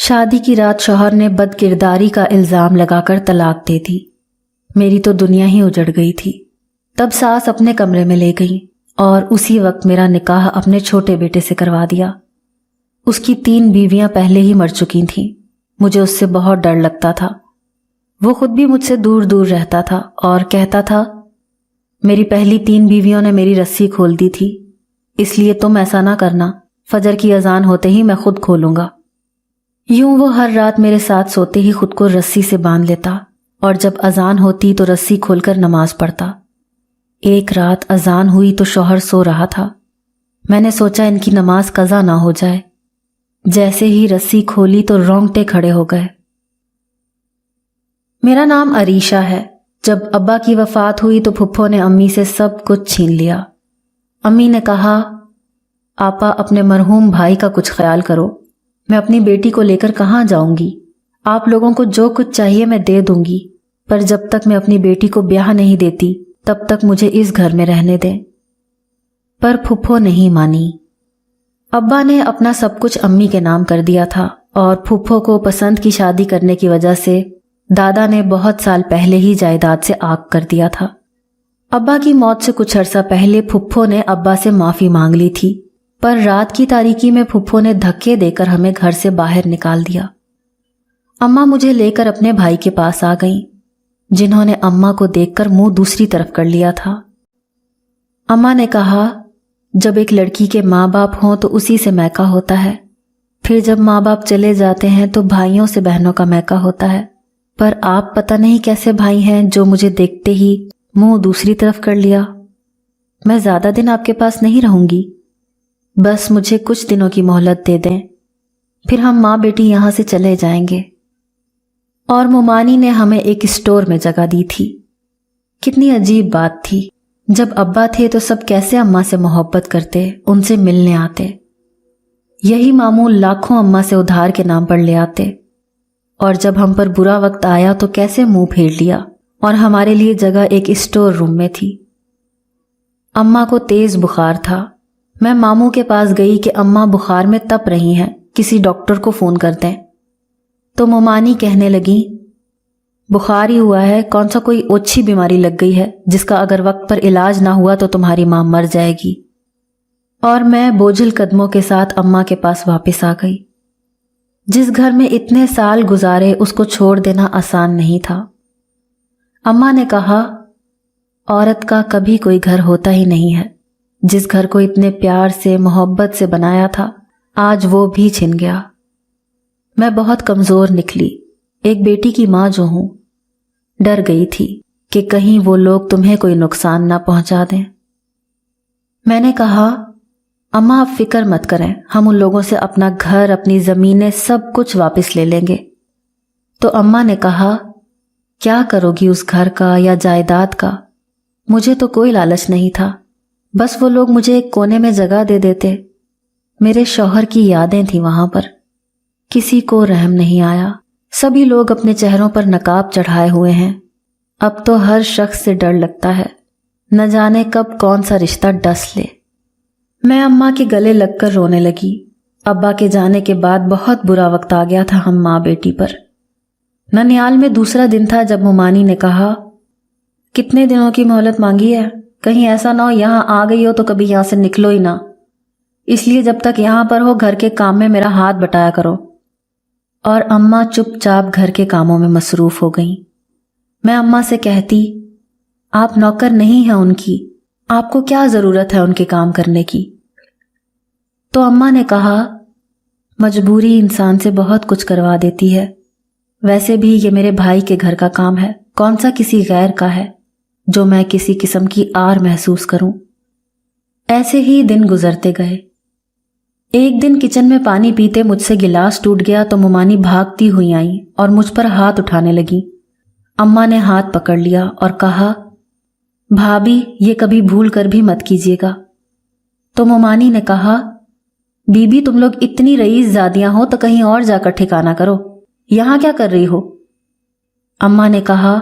शादी की रात शौहर ने बदकिरदारी का इल्ज़ाम लगाकर तलाक दे दी। मेरी तो दुनिया ही उजड़ गई थी। तब सास अपने कमरे में ले गई और उसी वक्त मेरा निकाह अपने छोटे बेटे से करवा दिया। उसकी 3 बीवियां पहले ही मर चुकी थीं। मुझे उससे बहुत डर लगता था। वो खुद भी मुझसे दूर दूर रहता था और कहता था, मेरी पहली 3 बीवियों ने मेरी रस्सी खोल दी थी, इसलिए तुम ऐसा ना करना, फजर की अजान होते ही मैं खुद खोलूंगा। यूं वो हर रात मेरे साथ सोते ही खुद को रस्सी से बांध लेता और जब अजान होती तो रस्सी खोलकर नमाज पढ़ता। एक रात अजान हुई तो शौहर सो रहा था। मैंने सोचा इनकी नमाज कज़ा ना हो जाए। जैसे ही रस्सी खोली तो रोंगटे खड़े हो गए। मेरा नाम अरीशा है। जब अब्बा की वफात हुई तो फुफ्फो ने अम्मी से सब कुछ छीन लिया। अम्मी ने कहा, आपा अपने मरहूम भाई का कुछ ख्याल करो, मैं अपनी बेटी को लेकर कहाँ जाऊंगी। आप लोगों को जो कुछ चाहिए मैं दे दूंगी, पर जब तक मैं अपनी बेटी को ब्याह नहीं देती तब तक मुझे इस घर में रहने दें। पर फुफ्फो नहीं मानी। अब्बा ने अपना सब कुछ अम्मी के नाम कर दिया था और फुफ्फो को पसंद की शादी करने की वजह से दादा ने बहुत साल पहले ही जायदाद से आग कर दिया था। अब्बा की मौत से कुछ अरसा पहले फुफ्फो ने अब्बा से माफ़ी मांग ली थी, पर रात की तारीकी में फुफ्फो ने धक्के देकर हमें घर से बाहर निकाल दिया। अम्मा मुझे लेकर अपने भाई के पास आ गईं, जिन्होंने अम्मा को देखकर मुंह दूसरी तरफ कर लिया था। अम्मा ने कहा, जब एक लड़की के माँ बाप हों तो उसी से मैका होता है, फिर जब माँ बाप चले जाते हैं तो भाइयों से बहनों का मैका होता है, पर आप पता नहीं कैसे भाई हैं जो मुझे देखते ही मुंह दूसरी तरफ कर लिया। मैं ज्यादा दिन आपके पास नहीं रहूंगी, बस मुझे कुछ दिनों की मोहलत दे दें, फिर हम माँ बेटी यहां से चले जाएंगे। और मोमानी ने हमें एक स्टोर में जगह दी थी। कितनी अजीब बात थी, जब अब्बा थे तो सब कैसे अम्मा से मोहब्बत करते, उनसे मिलने आते। यही मामूल लाखों अम्मा से उधार के नाम पर ले आते, और जब हम पर बुरा वक्त आया तो कैसे मुंह फेर लिया, और हमारे लिए जगह एक स्टोर रूम में थी। अम्मा को तेज बुखार था। मैं मामू के पास गई कि अम्मा बुखार में तप रही हैं, किसी डॉक्टर को फोन कर दें। तो मोमानी कहने लगी, बुखार ही हुआ है, कौन सा कोई ओछी बीमारी लग गई है जिसका अगर वक्त पर इलाज ना हुआ तो तुम्हारी मां मर जाएगी। और मैं बोझिल कदमों के साथ अम्मा के पास वापस आ गई। जिस घर में इतने साल गुजारे उसको छोड़ देना आसान नहीं था। अम्मा ने कहा, औरत का कभी कोई घर होता ही नहीं है। जिस घर को इतने प्यार से मोहब्बत से बनाया था, आज वो भी छिन गया। मैं बहुत कमजोर निकली, एक बेटी की मां जो हूं। डर गई थी कि कहीं वो लोग तुम्हें कोई नुकसान ना पहुंचा दें। मैंने कहा, अम्मा आप फिक्र मत करें, हम उन लोगों से अपना घर, अपनी जमीनें, सब कुछ वापस ले लेंगे। तो अम्मा ने कहा, क्या करोगी उस घर का या जायदाद का? मुझे तो कोई लालच नहीं था, बस वो लोग मुझे एक कोने में जगह दे देते। मेरे शौहर की यादें थी वहां पर। किसी को रहम नहीं आया। सभी लोग अपने चेहरों पर नकाब चढ़ाए हुए हैं। अब तो हर शख्स से डर लगता है, न जाने कब कौन सा रिश्ता डस ले। मैं अम्मा के गले लगकर रोने लगी। अब्बा के जाने के बाद बहुत बुरा वक्त आ गया था हम माँ बेटी पर। ननियाल में दूसरा दिन था जब मोमानी ने कहा, कितने दिनों की मोहलत मांगी है? कहीं ऐसा ना हो यहां आ गई हो तो कभी यहां से निकलो ही ना। इसलिए जब तक यहां पर हो घर के काम में मेरा हाथ बटाया करो। और अम्मा चुपचाप घर के कामों में मसरूफ हो गईं। मैं अम्मा से कहती, आप नौकर नहीं हैं उनकी, आपको क्या जरूरत है उनके काम करने की? तो अम्मा ने कहा, मजबूरी इंसान से बहुत कुछ करवा देती है। वैसे भी ये मेरे भाई के घर का काम है, कौन सा किसी गैर का है जो मैं किसी किस्म की आर महसूस करूं। ऐसे ही दिन गुजरते गए। एक दिन किचन में पानी पीते मुझसे गिलास टूट गया तो मोमानी भागती हुई आई और मुझ पर हाथ उठाने लगी। अम्मा ने हाथ पकड़ लिया और कहा, भाभी ये कभी भूल कर भी मत कीजिएगा। तो मोमानी ने कहा, बीबी तुम लोग इतनी रईस ज़ादियां हो तो कहीं और जाकर ठिकाना करो, यहां क्या कर रही हो? अम्मा ने कहा,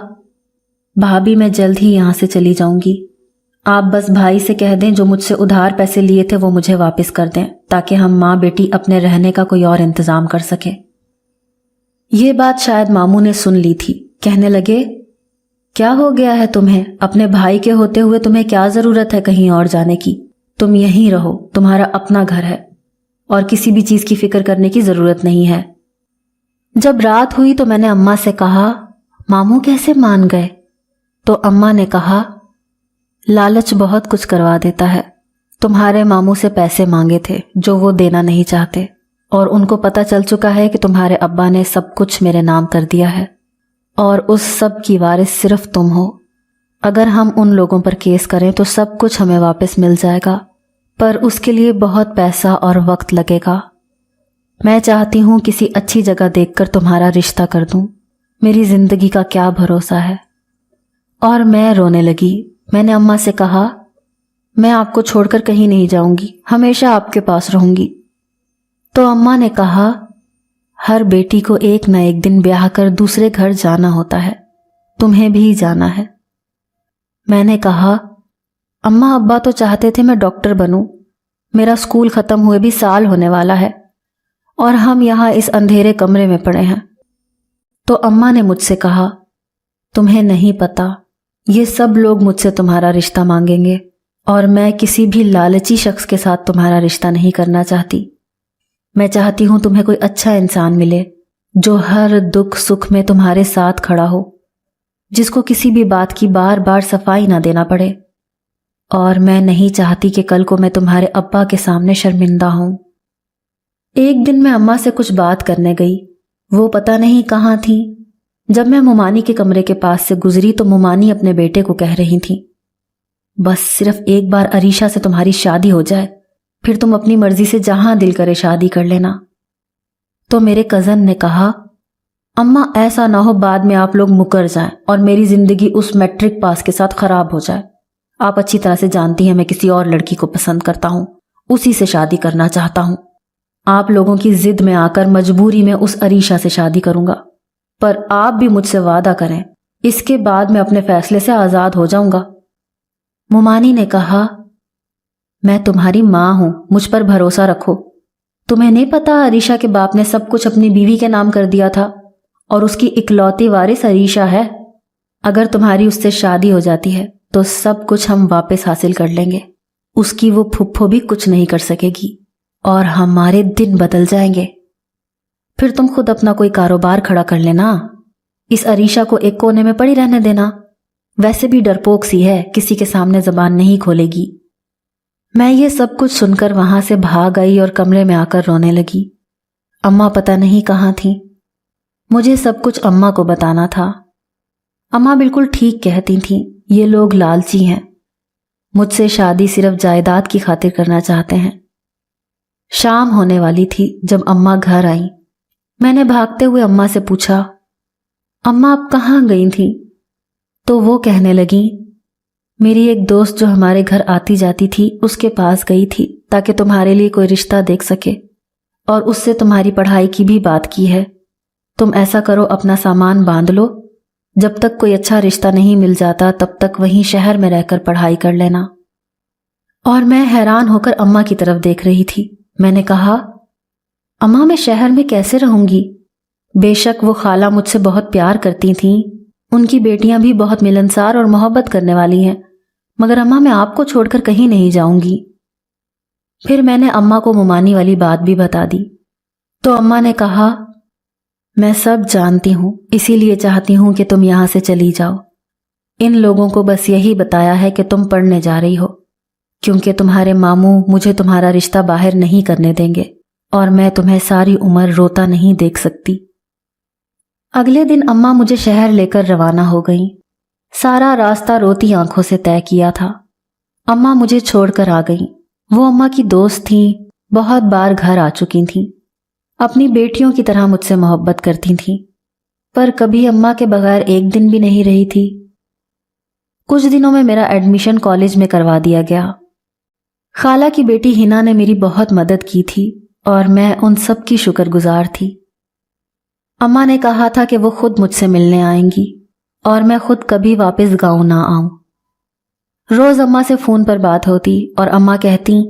भाभी मैं जल्द ही यहां से चली जाऊंगी, आप बस भाई से कह दें जो मुझसे उधार पैसे लिए थे वो मुझे वापस कर दें, ताकि हम माँ बेटी अपने रहने का कोई और इंतजाम कर सके। ये बात शायद मामू ने सुन ली थी। कहने लगे, क्या हो गया है तुम्हें? अपने भाई के होते हुए तुम्हें क्या जरूरत है कहीं और जाने की? तुम यहीं रहो, तुम्हारा अपना घर है और किसी भी चीज की फिक्र करने की जरूरत नहीं है। जब रात हुई तो मैंने अम्मा से कहा, मामू कैसे मान गए? तो अम्मा ने कहा, लालच बहुत कुछ करवा देता है। तुम्हारे मामू से पैसे मांगे थे जो वो देना नहीं चाहते, और उनको पता चल चुका है कि तुम्हारे अब्बा ने सब कुछ मेरे नाम कर दिया है और उस सब की वारिस सिर्फ तुम हो। अगर हम उन लोगों पर केस करें तो सब कुछ हमें वापस मिल जाएगा, पर उसके लिए बहुत पैसा और वक्त लगेगा। मैं चाहती हूँ किसी अच्छी जगह देखकर तुम्हारा रिश्ता कर दूं। मेरी जिंदगी का क्या भरोसा है। और मैं रोने लगी। मैंने अम्मा से कहा, मैं आपको छोड़कर कहीं नहीं जाऊंगी, हमेशा आपके पास रहूंगी। तो अम्मा ने कहा, हर बेटी को एक न एक दिन ब्याह कर दूसरे घर जाना होता है, तुम्हें भी जाना है। मैंने कहा, अम्मा अब्बा तो चाहते थे मैं डॉक्टर बनूं। मेरा स्कूल खत्म हुए भी साल होने वाला है और हम यहां इस अंधेरे कमरे में पड़े हैं। तो अम्मा ने मुझसे कहा, तुम्हें नहीं पता, ये सब लोग मुझसे तुम्हारा रिश्ता मांगेंगे और मैं किसी भी लालची शख्स के साथ तुम्हारा रिश्ता नहीं करना चाहती। मैं चाहती हूं तुम्हें कोई अच्छा इंसान मिले जो हर दुख सुख में तुम्हारे साथ खड़ा हो, जिसको किसी भी बात की बार बार सफाई ना देना पड़े। और मैं नहीं चाहती कि कल को मैं तुम्हारे अब्बा के सामने शर्मिंदा हूं। एक दिन मैं अम्मा से कुछ बात करने गई। वो पता नहीं कहाँ थी। जब मैं मुमानी के कमरे के पास से गुजरी तो मुमानी अपने बेटे को कह रही थी, बस सिर्फ एक बार अरीशा से तुम्हारी शादी हो जाए, फिर तुम अपनी मर्जी से जहां दिल करे शादी कर लेना। तो मेरे कजन ने कहा, अम्मा ऐसा ना हो बाद में आप लोग मुकर जाएं और मेरी जिंदगी उस मैट्रिक पास के साथ खराब हो जाए। आप अच्छी तरह से जानती हैं मैं किसी और लड़की को पसंद करता हूं, उसी से शादी करना चाहता हूं। आप लोगों की जिद में आकर मजबूरी में उस अरीशा से शादी करूंगा, पर आप भी मुझसे वादा करें, इसके बाद मैं अपने फैसले से आजाद हो जाऊंगा। मुमानी ने कहा, मैं तुम्हारी मां हूं, मुझ पर भरोसा रखो। तुम्हें नहीं पता अरीशा के बाप ने सब कुछ अपनी बीवी के नाम कर दिया था और उसकी इकलौती वारिस अरीशा है। अगर तुम्हारी उससे शादी हो जाती है तो सब कुछ हम वापस हासिल कर लेंगे। उसकी वो फुफ्फो भी कुछ नहीं कर सकेगी और हमारे दिन बदल जाएंगे। फिर तुम खुद अपना कोई कारोबार खड़ा कर लेना। इस अरीशा को एक कोने में पड़ी रहने देना। वैसे भी डरपोक सी है, किसी के सामने जबान नहीं खोलेगी। मैं ये सब कुछ सुनकर वहां से भाग आई और कमरे में आकर रोने लगी। अम्मा पता नहीं कहाँ थी। मुझे सब कुछ अम्मा को बताना था। अम्मा बिल्कुल ठीक कहती थीं, ये लोग लालची हैं, मुझसे शादी सिर्फ जायदाद की खातिर करना चाहते हैं। शाम होने वाली थी जब अम्मा घर आई। मैंने भागते हुए अम्मा से पूछा, अम्मा आप कहाँ गई थी? तो वो कहने लगी, मेरी एक दोस्त जो हमारे घर आती जाती थी उसके पास गई थी ताकि तुम्हारे लिए कोई रिश्ता देख सके, और उससे तुम्हारी पढ़ाई की भी बात की है। तुम ऐसा करो, अपना सामान बांध लो, जब तक कोई अच्छा रिश्ता नहीं मिल जाता तब तक वहीं शहर में रहकर पढ़ाई कर लेना। और मैं हैरान होकर अम्मा की तरफ देख रही थी। मैंने कहा, अम्मा मैं शहर में कैसे रहूंगी? बेशक वो खाला मुझसे बहुत प्यार करती थीं, उनकी बेटियां भी बहुत मिलनसार और मोहब्बत करने वाली हैं, मगर अम्मा मैं आपको छोड़कर कहीं नहीं जाऊंगी। फिर मैंने अम्मा को मुमानी वाली बात भी बता दी। तो अम्मा ने कहा, मैं सब जानती हूं, इसीलिए चाहती हूं कि तुम यहां से चली जाओ। इन लोगों को बस यही बताया है कि तुम पढ़ने जा रही हो, क्योंकि तुम्हारे मामू मुझे तुम्हारा रिश्ता बाहर नहीं करने देंगे और मैं तुम्हें सारी उम्र रोता नहीं देख सकती। अगले दिन अम्मा मुझे शहर लेकर रवाना हो गईं। सारा रास्ता रोती आंखों से तय किया था। अम्मा मुझे छोड़कर आ गईं। वो अम्मा की दोस्त थीं, बहुत बार घर आ चुकी थीं, अपनी बेटियों की तरह मुझसे मोहब्बत करती थीं, पर कभी अम्मा के बगैर एक दिन भी नहीं रही थी। कुछ दिनों में मेरा एडमिशन कॉलेज में करवा दिया गया। खाला की बेटी हिना ने मेरी बहुत मदद की थी और मैं उन सब की शुक्रगुजार थी। अम्मा ने कहा था कि वो खुद मुझसे मिलने आएंगी और मैं खुद कभी वापस गांव ना आऊं। रोज अम्मा से फोन पर बात होती और अम्मा कहती,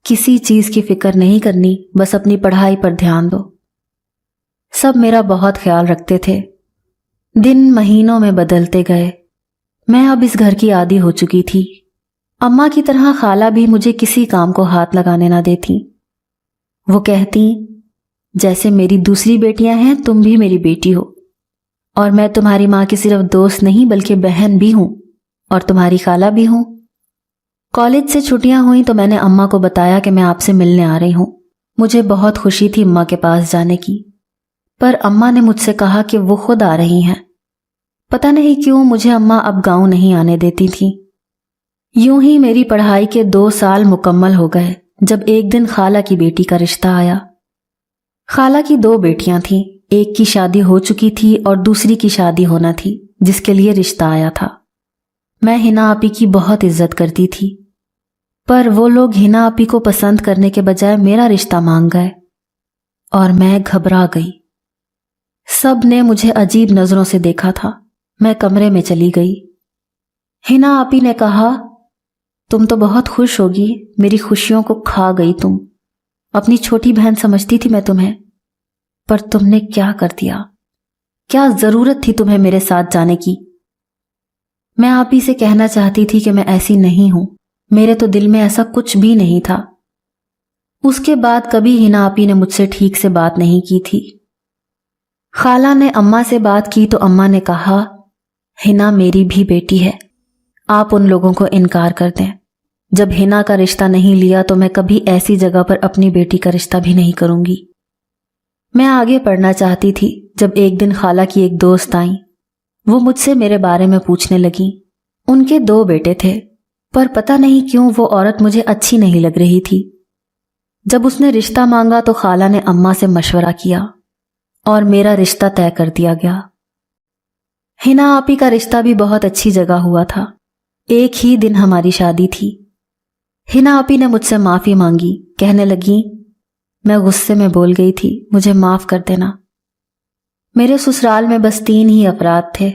किसी चीज की फिक्र नहीं करनी, बस अपनी पढ़ाई पर ध्यान दो। सब मेरा बहुत ख्याल रखते थे। दिन महीनों में बदलते गए। मैं अब इस घर की आदी हो चुकी थी। अम्मा की तरह खाला भी मुझे किसी काम को हाथ लगाने ना देती। वो कहती, जैसे मेरी दूसरी बेटियां हैं, तुम भी मेरी बेटी हो, और मैं तुम्हारी माँ की सिर्फ दोस्त नहीं बल्कि बहन भी हूं, और तुम्हारी खाला भी हूं। कॉलेज से छुट्टियां हुई तो मैंने अम्मा को बताया कि मैं आपसे मिलने आ रही हूं। मुझे बहुत खुशी थी अम्मा के पास जाने की, पर अम्मा ने मुझसे कहा कि वो खुद आ रही हैं। पता नहीं क्यों मुझे अम्मा अब गांव नहीं आने देती थी। यूं ही मेरी पढ़ाई के 2 साल मुकम्मल हो गए जब एक दिन खाला की बेटी का रिश्ता आया। खाला की 2 बेटियां थीं, एक की शादी हो चुकी थी और दूसरी की शादी होना थी, जिसके लिए रिश्ता आया था। मैं हिना आपी की बहुत इज्जत करती थी, पर वो लोग हिना आपी को पसंद करने के बजाय मेरा रिश्ता मांग गए और मैं घबरा गई। सब ने मुझे अजीब नजरों से देखा था। मैं कमरे में चली गई। हिना आपी ने कहा, तुम तो बहुत खुश होगी, मेरी खुशियों को खा गई तुम। अपनी छोटी बहन समझती थी मैं तुम्हें, पर तुमने क्या कर दिया? क्या जरूरत थी तुम्हें मेरे साथ जाने की? मैं आपी से कहना चाहती थी कि मैं ऐसी नहीं हूं, मेरे तो दिल में ऐसा कुछ भी नहीं था। उसके बाद कभी हिना आपी ने मुझसे ठीक से बात नहीं की थी। खाला ने अम्मा से बात की तो अम्मा ने कहा, हिना मेरी भी बेटी है, आप उन लोगों को इनकार कर दें। जब हिना का रिश्ता नहीं लिया तो मैं कभी ऐसी जगह पर अपनी बेटी का रिश्ता भी नहीं करूंगी। मैं आगे पढ़ना चाहती थी जब एक दिन खाला की एक दोस्त आई। वो मुझसे मेरे बारे में पूछने लगी। उनके 2 बेटे थे, पर पता नहीं क्यों वो औरत मुझे अच्छी नहीं लग रही थी। जब उसने रिश्ता मांगा तो खाला ने अम्मा से मशवरा किया और मेरा रिश्ता तय कर दिया गया। हिना आपी का रिश्ता भी बहुत अच्छी जगह हुआ था। एक ही दिन हमारी शादी थी। हिना आपी ने मुझसे माफी मांगी, कहने लगी, मैं गुस्से में बोल गई थी, मुझे माफ कर देना। मेरे ससुराल में बस 3 ही अफराद थे।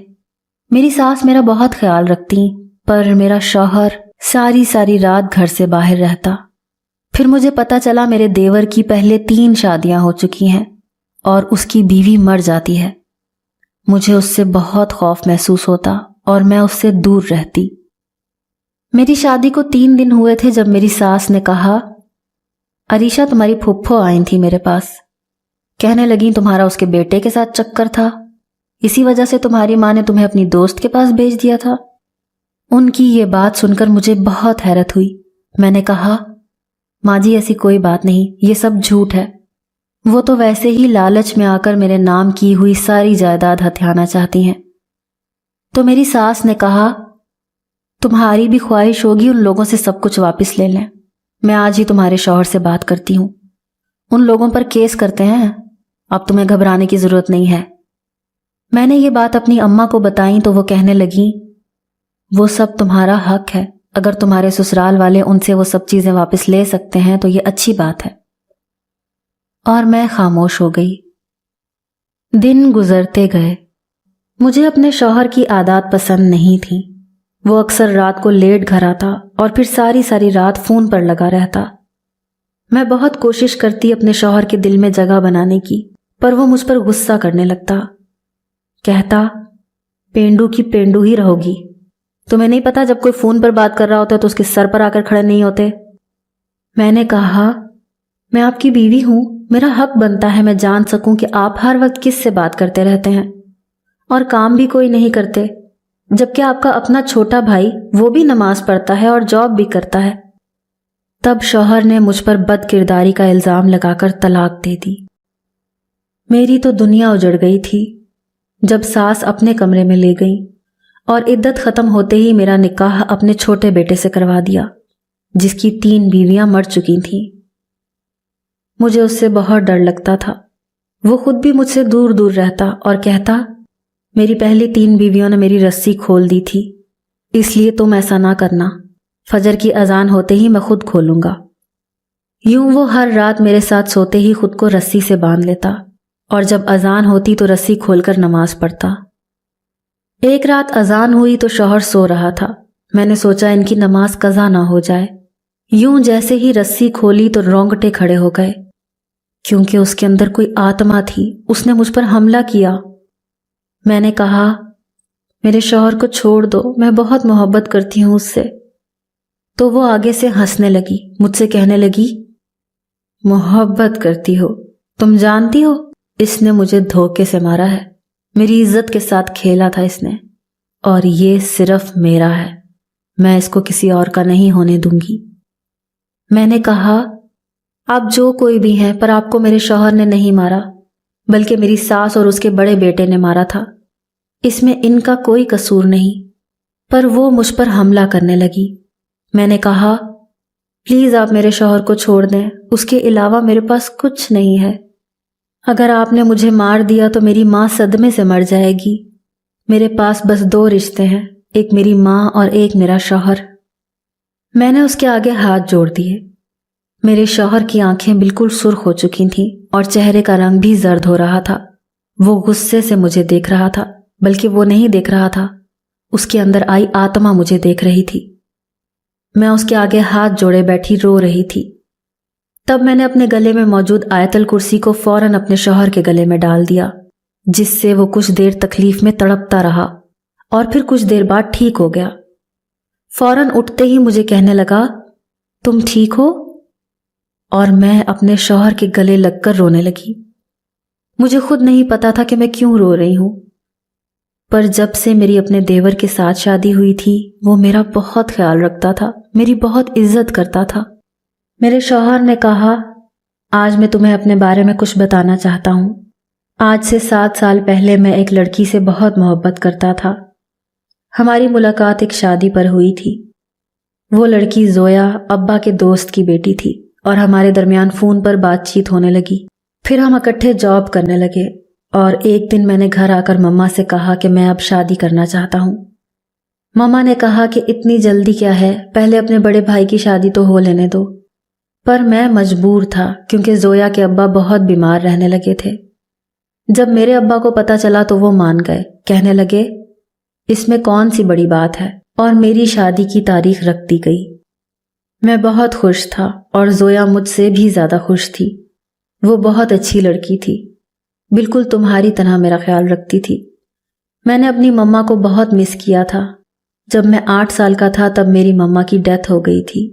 मेरी सास मेरा बहुत ख्याल रखती, पर मेरा शौहर सारी सारी रात घर से बाहर रहता। फिर मुझे पता चला मेरे देवर की पहले 3 शादियां हो चुकी हैं और उसकी बीवी मर जाती है। मुझे उससे बहुत खौफ महसूस होता और मैं उससे दूर रहती। मेरी शादी को 3 दिन हुए थे जब मेरी सास ने कहा, अरीशा तुम्हारी फुफ्फो आई थी मेरे पास, कहने लगी तुम्हारा उसके बेटे के साथ चक्कर था, इसी वजह से तुम्हारी माँ ने तुम्हें अपनी दोस्त के पास भेज दिया था। उनकी ये बात सुनकर मुझे बहुत हैरत हुई। मैंने कहा, माँ जी ऐसी कोई बात नहीं, ये सब झूठ है। वो तो वैसे ही लालच में आकर मेरे नाम की हुई सारी जायदाद हथियाना चाहती हैं। तो मेरी सास ने कहा, तुम्हारी भी ख्वाहिश होगी उन लोगों से सब कुछ वापस ले लें। मैं आज ही तुम्हारे शौहर से बात करती हूँ, उन लोगों पर केस करते हैं। अब तुम्हें घबराने की जरूरत नहीं है। मैंने ये बात अपनी अम्मा को बताई तो वो कहने लगी, वो सब तुम्हारा हक है, अगर तुम्हारे ससुराल वाले उनसे वो सब चीजें वापस ले सकते हैं तो ये अच्छी बात है। और मैं खामोश हो गई। दिन गुजरते गए। मुझे अपने शौहर की आदत पसंद नहीं थी। वो अक्सर रात को लेट घर आता और फिर सारी सारी रात फोन पर लगा रहता। मैं बहुत कोशिश करती अपने शौहर के दिल में जगह बनाने की, पर वो मुझ पर गुस्सा करने लगता। कहता, पेंडू की पेंडू ही रहोगी। तुम्हें नहीं पता जब कोई फोन पर बात कर रहा होता है तो उसके सर पर आकर खड़े नहीं होते। मैंने कहा, मैं आपकी बीवी हूं, मेरा हक बनता है मैं जान सकूं कि आप हर वक्त किस से बात करते रहते हैं और काम भी कोई नहीं करते, जबकि आपका अपना छोटा भाई वो भी नमाज पढ़ता है और जॉब भी करता है। तब शौहर ने मुझ पर बदकिरदारी का इल्जाम लगाकर तलाक दे दी। मेरी तो दुनिया उजड़ गई थी जब सास अपने कमरे में ले गई और इद्दत खत्म होते ही मेरा निकाह अपने छोटे बेटे से करवा दिया, जिसकी 3 बीवियां मर चुकी थीं। मुझे उससे बहुत डर लगता था। वो खुद भी मुझसे दूर दूर रहता और कहता, मेरी पहली 3 बीवियों ने मेरी रस्सी खोल दी थी, इसलिए तुम ऐसा ना करना, फजर की अजान होते ही मैं खुद खोलूंगा। यूं वो हर रात मेरे साथ सोते ही खुद को रस्सी से बांध लेता और जब अजान होती तो रस्सी खोलकर नमाज पढ़ता। एक रात अजान हुई तो शौहर सो रहा था। मैंने सोचा इनकी नमाज कज़ा ना हो जाए। यूं जैसे ही रस्सी खोली तो रोंगटे खड़े हो गए। क्योंकि उसके अंदर कोई आत्मा थी, उसने मुझ पर हमला किया। मैंने कहा, मेरे शौहर को छोड़ दो, मैं बहुत मोहब्बत करती हूँ उससे। तो वो आगे से हंसने लगी, मुझसे कहने लगी, मोहब्बत करती हो? तुम जानती हो इसने मुझे धोखे से मारा है, मेरी इज्जत के साथ खेला था इसने, और ये सिर्फ मेरा है, मैं इसको किसी और का नहीं होने दूंगी। मैंने कहा, आप जो कोई भी हैं, पर आपको मेरे शौहर ने नहीं मारा, बल्कि मेरी सास और उसके बड़े बेटे ने मारा था। इसमें इनका कोई कसूर नहीं। पर वो मुझ पर हमला करने लगी। मैंने कहा, प्लीज आप मेरे शौहर को छोड़ दें, उसके अलावा मेरे पास कुछ नहीं है। अगर आपने मुझे मार दिया तो मेरी माँ सदमे से मर जाएगी। मेरे पास बस 2 रिश्ते हैं, एक मेरी माँ और एक मेरा शौहर। मैंने उसके आगे हाथ जोड़ दिए। मेरे शौहर की आंखें बिल्कुल सुर्ख हो चुकी थीं और चेहरे का रंग भी जर्द हो रहा था। वो गुस्से से मुझे देख रहा था, बल्कि वो नहीं देख रहा था, उसके अंदर आई आत्मा मुझे देख रही थी। मैं उसके आगे हाथ जोड़े बैठी रो रही थी। तब मैंने अपने गले में मौजूद आयतल कुर्सी को फौरन अपने शौहर के गले में डाल दिया, जिससे वो कुछ देर तकलीफ में तड़पता रहा और फिर कुछ देर बाद ठीक हो गया। फौरन उठते ही मुझे कहने लगा, तुम ठीक हो? और मैं अपने शौहर के गले लगकर रोने लगी। मुझे खुद नहीं पता था कि मैं क्यों रो रही हूं, पर जब से मेरी अपने देवर के साथ शादी हुई थी, वो मेरा बहुत ख्याल रखता था, मेरी बहुत इज्जत करता था। मेरे शौहर ने कहा, आज मैं तुम्हें अपने बारे में कुछ बताना चाहता हूं। आज से 7 साल पहले मैं एक लड़की से बहुत मोहब्बत करता था। हमारी मुलाकात एक शादी पर हुई थी। वो लड़की जोया अब्बा के दोस्त की बेटी थी और हमारे दरमियान फोन पर बातचीत होने लगी। फिर हम इकट्ठे जॉब करने लगे और एक दिन मैंने घर आकर मम्मा से कहा कि मैं अब शादी करना चाहता हूँ। मम्मा ने कहा कि इतनी जल्दी क्या है, पहले अपने बड़े भाई की शादी तो हो लेने दो। पर मैं मजबूर था, क्योंकि जोया के अब्बा बहुत बीमार रहने लगे थे। जब मेरे अब्बा को पता चला तो वो मान गए, कहने लगे, इसमें कौन सी बड़ी बात है, और मेरी शादी की तारीख रख दी गई। मैं बहुत खुश था और जोया मुझसे भी ज्यादा खुश थी। वो बहुत अच्छी लड़की थी, बिल्कुल तुम्हारी तरह मेरा ख्याल रखती थी। मैंने अपनी मम्मा को बहुत मिस किया था। जब मैं 8 साल का था तब मेरी मम्मा की डेथ हो गई थी।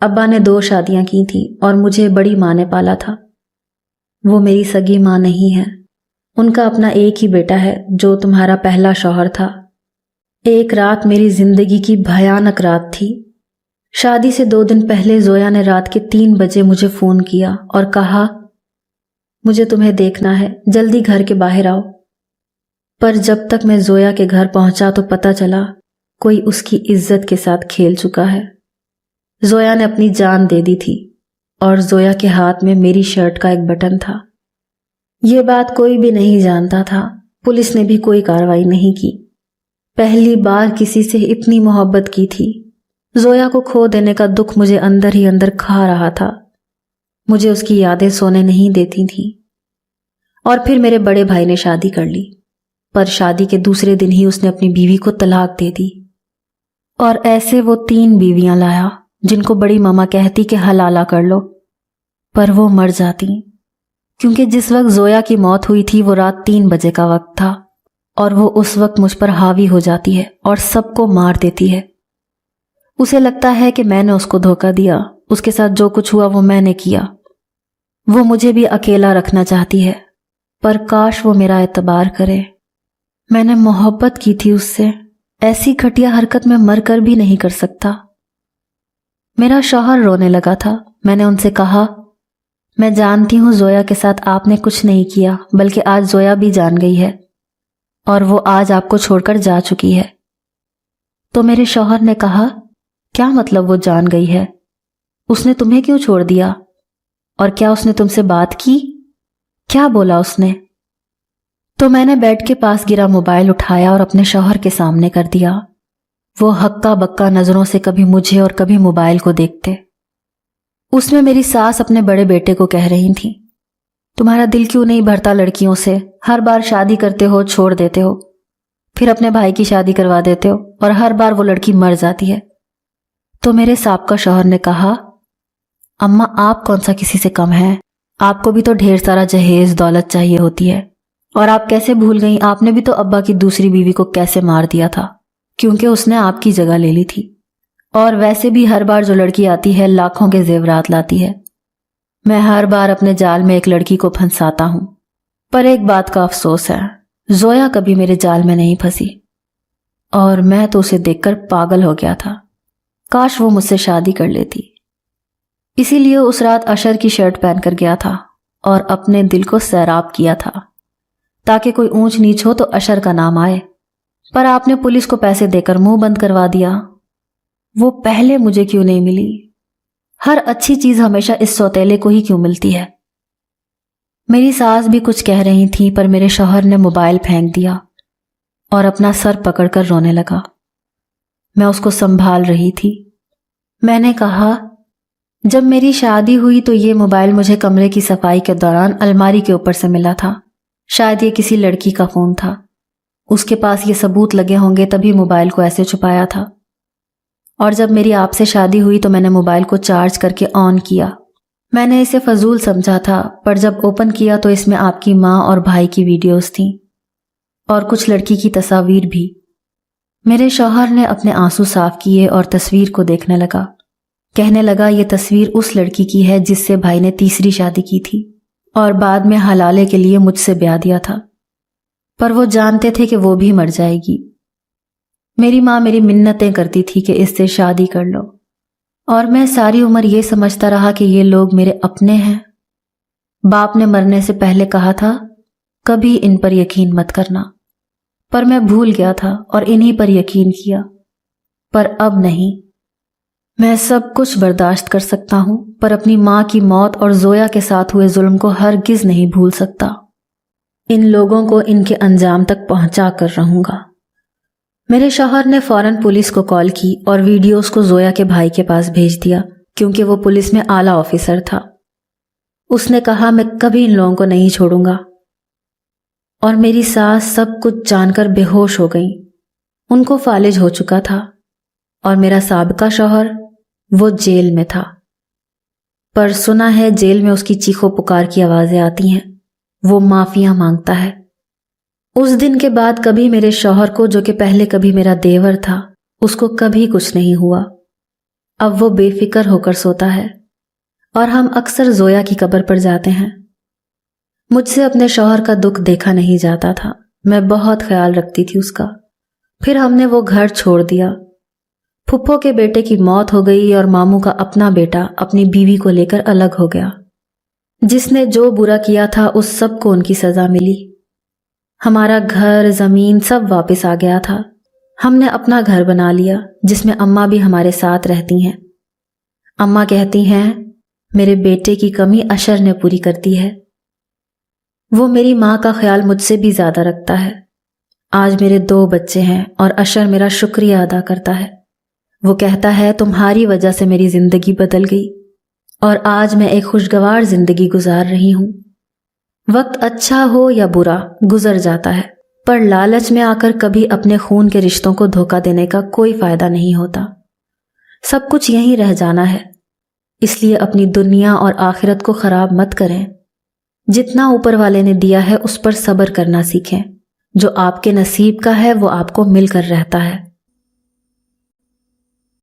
अब्बा ने 2 शादियां की थी और मुझे बड़ी माँ ने पाला था। वो मेरी सगी माँ नहीं है, उनका अपना एक ही बेटा है जो तुम्हारा पहला शौहर था। एक रात मेरी जिंदगी की भयानक रात थी। शादी से 2 दिन पहले जोया ने रात के 3 बजे मुझे फोन किया और कहा, मुझे तुम्हें देखना है, जल्दी घर के बाहर आओ। पर जब तक मैं जोया के घर पहुंचा तो पता चला कोई उसकी इज्जत के साथ खेल चुका है। जोया ने अपनी जान दे दी थी और जोया के हाथ में मेरी शर्ट का एक बटन था। ये बात कोई भी नहीं जानता था, पुलिस ने भी कोई कार्रवाई नहीं की। पहली बार किसी से इतनी मोहब्बत की थी। जोया को खो देने का दुख मुझे अंदर ही अंदर खा रहा था। मुझे उसकी यादें सोने नहीं देती थी। और फिर मेरे बड़े भाई ने शादी कर ली, पर शादी के दूसरे दिन ही उसने अपनी बीवी को तलाक दे दी। और ऐसे वो 3 बीवियां लाया, जिनको बड़ी मामा कहती कि हलाला कर लो, पर वो मर जाती, क्योंकि जिस वक्त जोया की मौत हुई थी वो रात 3 बजे का वक्त था और वो उस वक्त मुझ पर हावी हो जाती है और सबको मार देती है। उसे लगता है कि मैंने उसको धोखा दिया, उसके साथ जो कुछ हुआ वो मैंने किया। वो मुझे भी अकेला रखना चाहती है, पर काश वो मेरा एतबार करे। मैंने मोहब्बत की थी उससे, ऐसी घटिया हरकत में मरकर भी नहीं कर सकता। मेरा शौहर रोने लगा था। मैंने उनसे कहा, मैं जानती हूं जोया के साथ आपने कुछ नहीं किया, बल्कि आज जोया भी जान गई है और वो आज आपको छोड़कर जा चुकी है। तो मेरे शौहर ने कहा, क्या मतलब वो जान गई है? उसने तुम्हें क्यों छोड़ दिया? और क्या उसने तुमसे बात की? क्या बोला उसने? तो मैंने बेड के पास गिरा मोबाइल उठाया और अपने शौहर के सामने कर दिया। वो हक्का बक्का नजरों से कभी मुझे और कभी मोबाइल को देखते। उसमें मेरी सास अपने बड़े बेटे को कह रही थी, तुम्हारा दिल क्यों नहीं भरता लड़कियों से? हर बार शादी करते हो, छोड़ देते हो, फिर अपने भाई की शादी करवा देते हो और हर बार वो लड़की मर जाती है। तो मेरे साबका शौहर ने कहा, अम्मा आप कौन सा किसी से कम है? آپ کو بھی تو ڈھیر سارا جہیز دولت چاہیے ہوتی ہے، اور آپ کیسے بھول گئیں آپ نے بھی تو ابا کی دوسری بیوی کو کیسے مار دیا تھا، کیونکہ اس نے آپ کی جگہ لے لی تھی۔ اور ویسے بھی ہر بار جو لڑکی آتی ہے لاکھوں کے زیورات لاتی ہے، میں ہر بار اپنے جال میں ایک لڑکی کو پھنساتا ہوں، پر ایک بات کا افسوس ہے، زویا کبھی میرے جال میں نہیں پھنسی، اور میں تو اسے دیکھ کر پاگل ہو گیا تھا۔ کاش وہ مجھ سے شادی کر لیتی۔ اسی لیے اس رات اشر کی شرٹ پہن کر گیا تھا اور اپنے دل کو سیراب کیا تھا تاکہ کوئی اونچ نیچ ہو تو اشر کا نام آئے، پر آپ نے پولیس کو پیسے دے کر منہ بند کروا دیا۔ وہ پہلے مجھے کیوں نہیں ملی؟ ہر اچھی چیز ہمیشہ اس سوتیلے کو ہی کیوں ملتی ہے؟ میری ساس بھی کچھ کہہ رہی تھی، پر میرے شوہر نے موبائل پھینک دیا اور اپنا سر پکڑ کر رونے لگا۔ میں اس کو سنبھال رہی تھی۔ میں نے کہا، جب میری شادی ہوئی تو یہ موبائل مجھے کمرے کی صفائی کے دوران الماری کے اوپر سے ملا تھا۔ شاید یہ کسی لڑکی کا فون تھا، اس کے پاس یہ ثبوت لگے ہوں گے تبھی موبائل کو ایسے چھپایا تھا۔ اور جب میری آپ سے شادی ہوئی تو میں نے موبائل کو چارج کر کے آن کیا۔ میں نے اسے فضول سمجھا تھا، پر جب اوپن کیا تو اس میں آپ کی ماں اور بھائی کی ویڈیوز تھیں اور کچھ لڑکی کی تصاویر بھی۔ میرے شوہر نے اپنے آنسو صاف کیے اور تصویر کو دیکھنے لگا۔ کہنے لگا، یہ تصویر اس لڑکی کی ہے جس سے بھائی نے تیسری شادی کی تھی اور بعد میں حلالے کے لیے مجھ سے بیاہ دیا تھا، پر وہ جانتے تھے کہ وہ بھی مر جائے گی۔ میری ماں میری منتیں کرتی تھی کہ اس سے شادی کر لو، اور میں ساری عمر یہ سمجھتا رہا کہ یہ لوگ میرے اپنے ہیں۔ باپ نے مرنے سے پہلے کہا تھا، کبھی ان پر یقین مت کرنا، پر میں بھول گیا تھا اور انہی پر یقین کیا۔ پر اب نہیں، میں سب کچھ برداشت کر سکتا ہوں، پر اپنی ماں کی موت اور زویا کے ساتھ ہوئے ظلم کو ہرگز نہیں بھول سکتا۔ ان لوگوں کو ان کے انجام تک پہنچا کر رہوں گا۔ میرے شوہر نے فوراً پولیس کو کال کی اور ویڈیوز کو زویا کے بھائی کے پاس بھیج دیا، کیونکہ وہ پولیس میں اعلیٰ آفیسر تھا۔ اس نے کہا، میں کبھی ان لوگوں کو نہیں چھوڑوں گا۔ اور میری ساس سب کچھ جان کر بے ہوش ہو گئیں۔ ان کو فالج ہو چکا تھا، اور میرا سابقہ شوہر وہ جیل میں تھا، پر سنا ہے جیل میں اس کی چیخو پکار کی آوازیں آتی ہیں، وہ معافیاں مانگتا ہے۔ اس دن کے بعد کبھی میرے شوہر کو، جو کہ پہلے کبھی میرا دیور تھا، اس کو کبھی کچھ نہیں ہوا۔ اب وہ بے فکر ہو کر سوتا ہے، اور ہم اکثر زویا کی قبر پر جاتے ہیں۔ مجھ سے اپنے شوہر کا دکھ دیکھا نہیں جاتا تھا، میں بہت خیال رکھتی تھی اس کا۔ پھر ہم نے وہ گھر چھوڑ دیا۔ پھپھو کے بیٹے کی موت ہو گئی اور ماموں کا اپنا بیٹا اپنی بیوی کو لے کر الگ ہو گیا۔ جس نے جو برا کیا تھا اس سب کو ان کی سزا ملی۔ ہمارا گھر، زمین سب واپس آ گیا تھا۔ ہم نے اپنا گھر بنا لیا جس میں اماں بھی ہمارے ساتھ رہتی ہیں۔ اماں کہتی ہیں، میرے بیٹے کی کمی اشر نے پوری کر دی ہے۔ وہ میری ماں کا خیال مجھ سے بھی زیادہ رکھتا ہے۔ آج میرے 2 بچے ہیں اور اشر میرا شکریہ ادا کرتا ہے۔ وہ کہتا ہے، تمہاری وجہ سے میری زندگی بدل گئی اور آج میں ایک خوشگوار زندگی گزار رہی ہوں۔ وقت اچھا ہو یا برا گزر جاتا ہے، پر لالچ میں آ کر کبھی اپنے خون کے رشتوں کو دھوکہ دینے کا کوئی فائدہ نہیں ہوتا۔ سب کچھ یہیں رہ جانا ہے، اس لیے اپنی دنیا اور آخرت کو خراب مت کریں۔ جتنا اوپر والے نے دیا ہے اس پر صبر کرنا سیکھیں۔ جو آپ کے نصیب کا ہے وہ آپ کو مل کر رہتا ہے۔